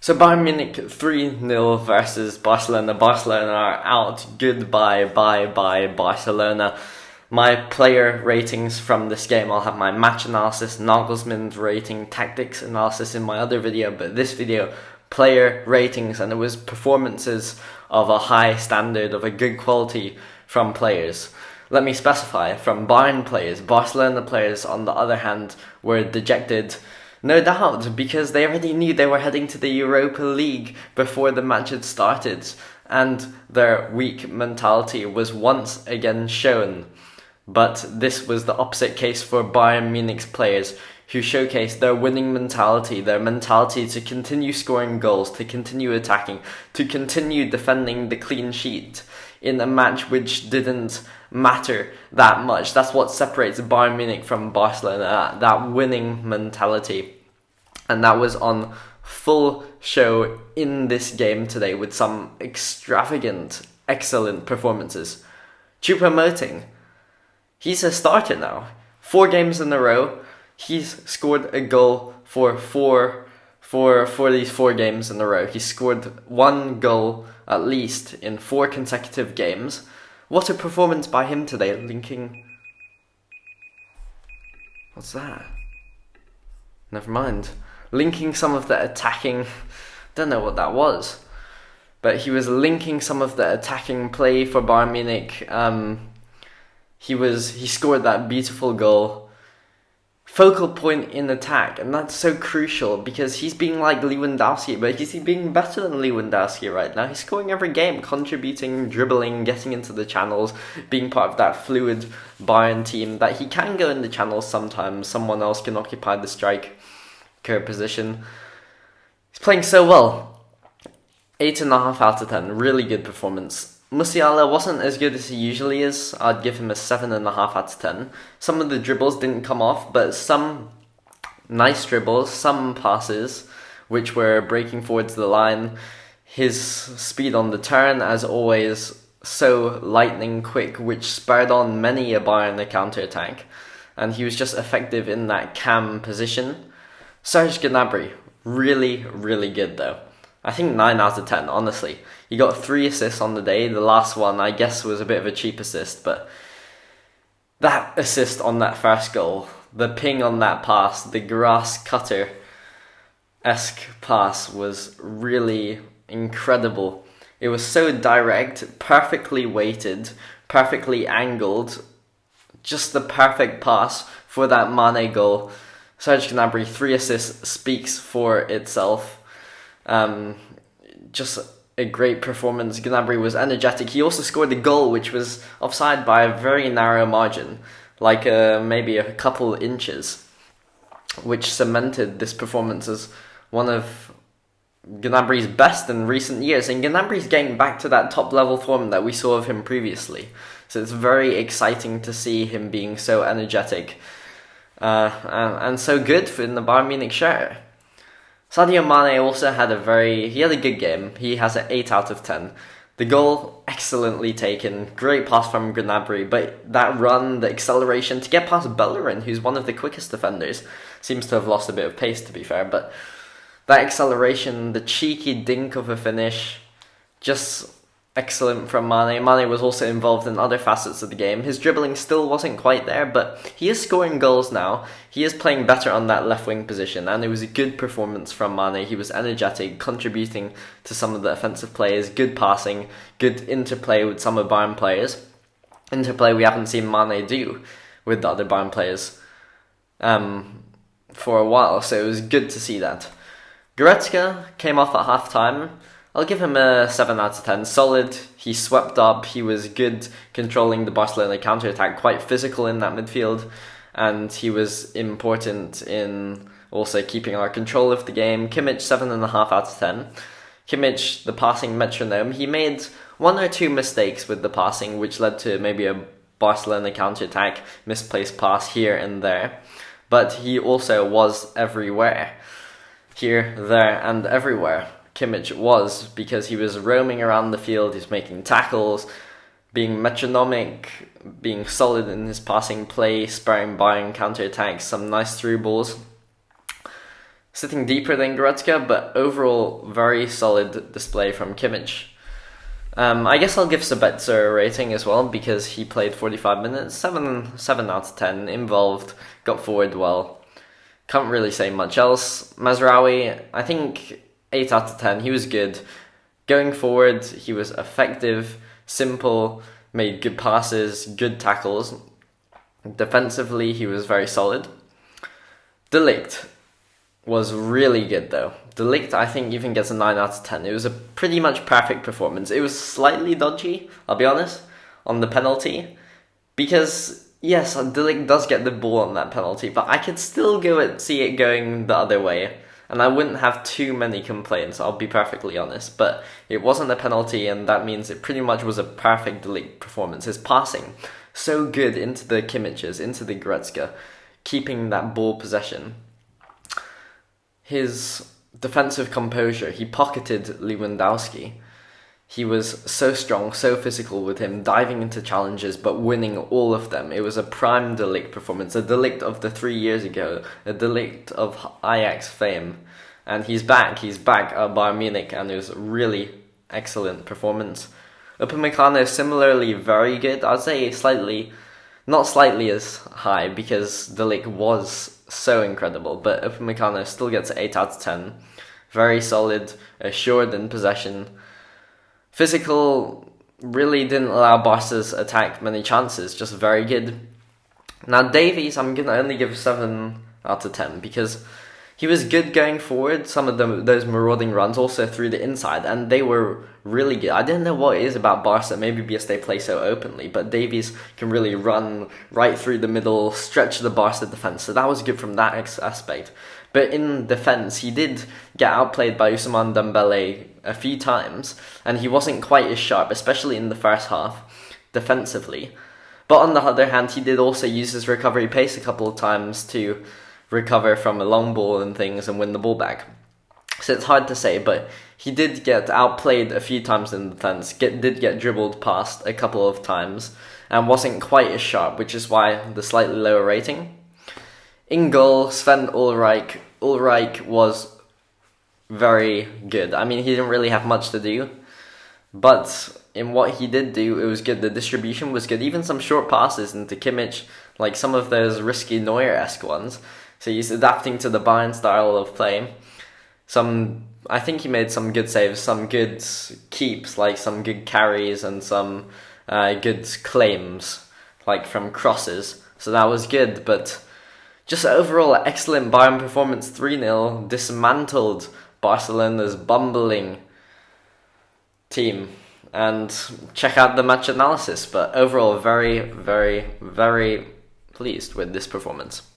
So Bayern Munich 3-0 versus Barcelona. Barcelona are out. Goodbye, bye, Barcelona. My player ratings from this game, I'll have my match analysis, Nagelsmann's rating, tactics analysis in my other video, but this video, player ratings, and it was performances of a high standard, of a good quality from players. Let me specify, from Bayern players. Barcelona players, on the other hand, were dejected. No doubt, because they already knew they were heading to the Europa League before the match had started, and their weak mentality was once again shown. But this was the opposite case for Bayern Munich's players, who showcased their winning mentality, their mentality to continue scoring goals, to continue attacking, to continue defending the clean sheet in a match which didn't matter that much. That's what separates Bayern Munich from Barcelona, that winning mentality. And that was on full show in this game today with some extravagant, excellent performances. Choupo Moting, he's a starter now. 4 games in a row, he's scored a goal for these 4 games in a row. He scored 1 goal at least in 4 consecutive games. What a performance by him today, linking... What's that? Never mind. Linking some of the attacking... Don't know what that was. But he was linking some of the attacking play for Bayern Munich. He scored that beautiful goal. Focal point in attack, and that's so crucial because he's being like Lewandowski, but he's being better than Lewandowski right now. He's scoring every game, contributing, dribbling, getting into the channels, being part of that fluid Bayern team that he can go in the channels sometimes. Someone else can occupy the striker position. He's playing so well. 8.5 out of 10, really good performance. Musiala wasn't as good as he usually is. I'd give him a 7.5 out of 10. Some of the dribbles didn't come off, but some nice dribbles, some passes, which were breaking forward to the line. His speed on the turn, as always, so lightning quick, which spurred on many a Bayern counter-attack. And he was just effective in that cam position. Serge Gnabry, really, really good though. I think 9 out of 10, honestly. He got 3 assists on the day. The last one, I guess, was a bit of a cheap assist, but that assist on that first goal, the ping on that pass, the grass cutter-esque pass was really incredible. It was so direct, perfectly weighted, perfectly angled, just the perfect pass for that Mane goal. Serge Gnabry, 3 assists speaks for itself. Just a great performance. Gnabry was energetic. He also scored a goal which was offside by a very narrow margin, like maybe a couple inches, which cemented this performance as one of Gnabry's best in recent years. And Gnabry's getting back to that top level form that we saw of him previously. So it's very exciting to see him being so energetic and so good in the Bayern Munich shirt. Sadio Mane also had a good game. He has an 8 out of 10. The goal, excellently taken. Great pass from Gnabry, but that run, the acceleration to get past Bellerin, who's one of the quickest defenders, seems to have lost a bit of pace, to be fair, but that acceleration, the cheeky dink of a finish, just excellent from Mane. Mane was also involved in other facets of the game. His dribbling still wasn't quite there, but he is scoring goals now. He is playing better on that left wing position, and it was a good performance from Mane. He was energetic, contributing to some of the offensive players, good passing, good interplay with some of Bayern players. Interplay we haven't seen Mane do with the other Bayern players for a while, so it was good to see that. Goretzka came off at half-time. I'll give him a 7 out of 10. Solid, he swept up, he was good controlling the Barcelona counter-attack, quite physical in that midfield, and he was important in also keeping our control of the game. Kimmich, 7.5 out of 10. Kimmich, the passing metronome, he made 1 or 2 mistakes with the passing, which led to maybe a Barcelona counter-attack, misplaced pass here and there, but he also was everywhere. Here, there, and everywhere. Kimmich was, because he was roaming around the field, he's making tackles, being metronomic, being solid in his passing play, spurring Bayern counter-attacks, some nice through balls. sitting deeper than Goretzka, but overall very solid display from Kimmich. I guess I'll give Sabitzer a rating as well because he played 45 minutes, 7 out of 10, involved, got forward well. Can't really say much else. Mazraoui, I think 8 out of 10, he was good. Going forward, he was effective, simple, made good passes, good tackles. Defensively, he was very solid. Ligt was really good though. Ligt, I think, even gets a 9 out of 10. It was a pretty much perfect performance. It was slightly dodgy, I'll be honest, on the penalty. Because, yes, Ligt does get the ball on that penalty, but I could still see it going the other way. And I wouldn't have too many complaints, I'll be perfectly honest. But it wasn't a penalty, and that means it pretty much was a perfect Ligt performance. His passing, so good into the Kimmiches, into the Goretzka, keeping that ball possession. His defensive composure, he pocketed Lewandowski. He was so strong, so physical with him, diving into challenges but winning all of them. It was a prime De Ligt performance, a De Ligt of the 3 years ago, a De Ligt of Ajax fame. And he's back at Bayern Munich, and it was a really excellent performance. Upamecano similarly very good. I'd say not slightly as high because De Ligt was so incredible, but Upamecano still gets 8 out of 10. Very solid, assured in possession. Physical, really didn't allow Barca's attack many chances, just very good. Now Davies, I'm going to only give 7 out of 10 because he was good going forward, some of those marauding runs also through the inside, and they were really good. I didn't know what it is about Barca, maybe because they play so openly, but Davies can really run right through the middle, stretch the Barca defence, so that was good from that aspect. But in defence, he did get outplayed by Ousmane Dembele a few times, and he wasn't quite as sharp, especially in the first half, defensively. But on the other hand, he did also use his recovery pace a couple of times to recover from a long ball and things and win the ball back. So it's hard to say, but he did get outplayed a few times in defence, did get dribbled past a couple of times, and wasn't quite as sharp, which is why the slightly lower rating. In goal, Sven Ulreich. Ulreich was very good. I mean, he didn't really have much to do, but in what he did do, it was good. The distribution was good. Even some short passes into Kimmich, like some of those risky Neuer-esque ones. So he's adapting to the Bayern style of play. I think he made some good saves, some good keeps, like some good carries and some good claims, like from crosses. So that was good, but just overall excellent Bayern performance. 3-0, dismantled Barcelona's bumbling team. And check out the match analysis, but overall very, very, very pleased with this performance.